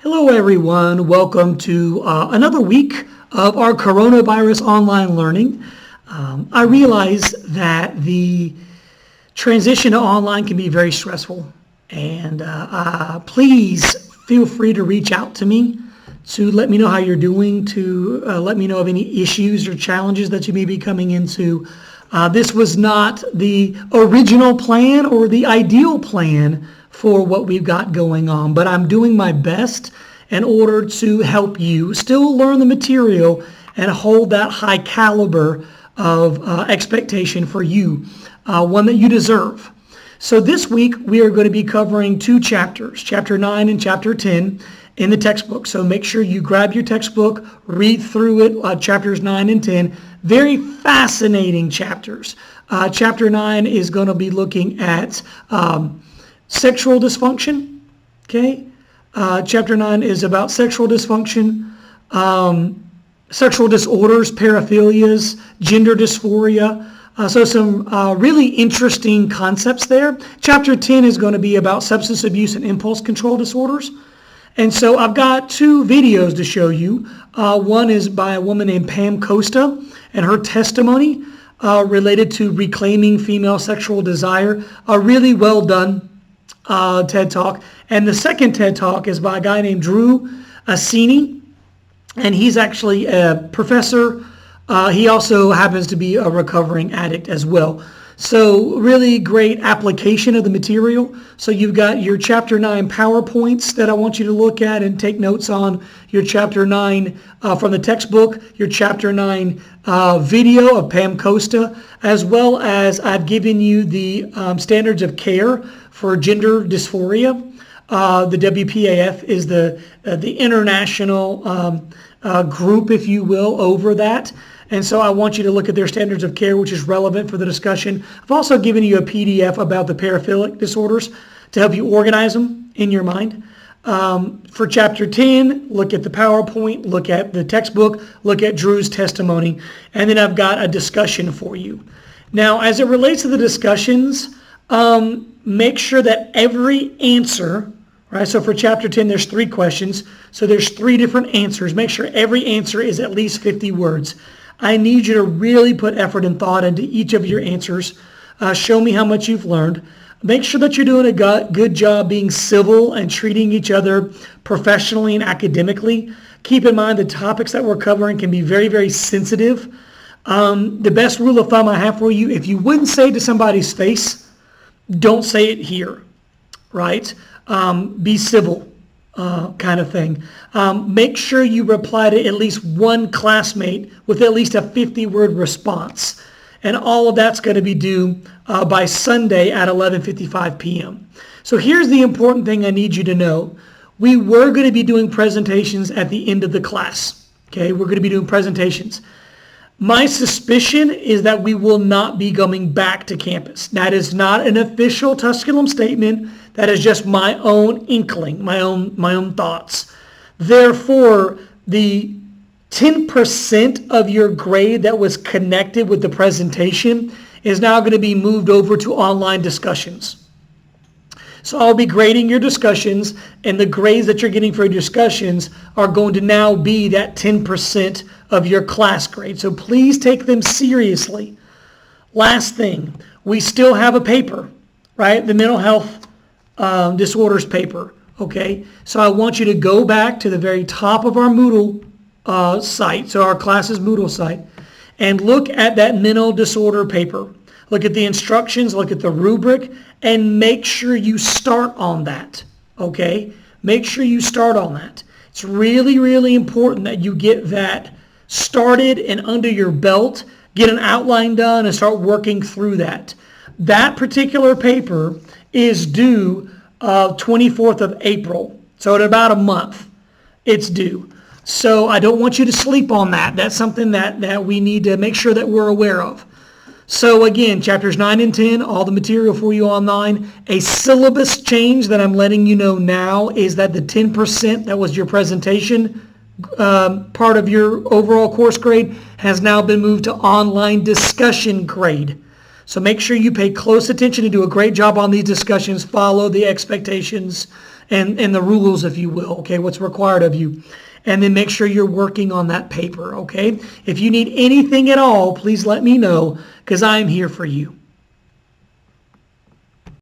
Hello, everyone. Welcome to another week of our coronavirus online learning. I realize that the transition to online can be very stressful, and please feel free to reach out to me to let me know how you're doing, to let me know of any issues or challenges that you may be coming into. This was not the original plan or the ideal plan for what we've got going on, but I'm doing my best in order to help you still learn the material and hold that high caliber of expectation for you, one that you deserve. So this week we are going to be covering two chapters, Chapter 9 and Chapter 10 in the textbook. So make sure you grab your textbook, read through it, Chapters 9 and 10. Very fascinating chapters. Chapter 9 is going to be looking at sexual dysfunction. Okay. Chapter 9 is about sexual dysfunction, sexual disorders, paraphilias, gender dysphoria. So some really interesting concepts there. Chapter 10 is going to be about substance abuse and impulse control disorders. And so I've got two videos to show you. One is by a woman named Pam Costa and her testimony related to reclaiming female sexual desire. A really well done TED Talk. And the second TED Talk is by a guy named Drew Assini, and he's actually a professor. He also happens to be a recovering addict as well. So really great application of the material. So you've got your Chapter 9 PowerPoints that I want you to look at and take notes on, your Chapter 9 from the textbook, your Chapter 9 video of Pam Costa, as well as I've given you the standards of care for gender dysphoria. The WPAF is the international group, if you will, over that. And so I want you to look at their standards of care, which is relevant for the discussion. I've also given you a PDF about the paraphilic disorders to help you organize them in your mind. For Chapter 10, look at the PowerPoint, look at the textbook, look at Drew's testimony, and then I've got a discussion for you. Now, as it relates to the discussions, make sure that every answer, right? So for Chapter 10, there's 3 questions. So there's 3 different answers. Make sure every answer is at least 50 words. I need you to really put effort and thought into each of your answers. Show me how much you've learned. Make sure that you're doing a good job being civil and treating each other professionally and academically. Keep in mind the topics that we're covering can be very, very sensitive. The best rule of thumb I have for you, if you wouldn't say it to somebody's face, don't say it here, right? Be civil. Kind of thing. Make sure you reply to at least one classmate with at least a 50-word response. And all of that's going to be due by Sunday at 11:55 p.m. So here's the important thing I need you to know. We were going to be doing presentations at the end of the class. Okay, we're going to be doing presentations. My suspicion is that we will not be coming back to campus. That is not an official Tusculum statement. That is just my own inkling, my own thoughts. Therefore, the 10% of your grade that was connected with the presentation is now going to be moved over to online discussions. So I'll be grading your discussions, and the grades that you're getting for your discussions are going to now be that 10% of your class grade. So please take them seriously. Last thing, we still have a paper, right? The mental health disorders paper, okay? So I want you to go back to the very top of our Moodle site, so our class's Moodle site, and look at that mental disorder paper. Look at the instructions, look at the rubric, and make sure you start on that, okay? Make sure you start on that. It's really, really important that you get that started and under your belt, get an outline done, and start working through that. That particular paper is due 24th of April, so in about a month it's due. So I don't want you to sleep on that. That's something that we need to make sure that we're aware of. So again, Chapters 9 and 10, all the material for you online. A syllabus change that I'm letting you know now is that the 10% that was your presentation part of your overall course grade has now been moved to online discussion grade. So make sure you pay close attention and do a great job on these discussions. Follow the expectations and the rules, if you will, okay, what's required of you. And then make sure you're working on that paper, okay? If you need anything at all, please let me know, because I am here for you.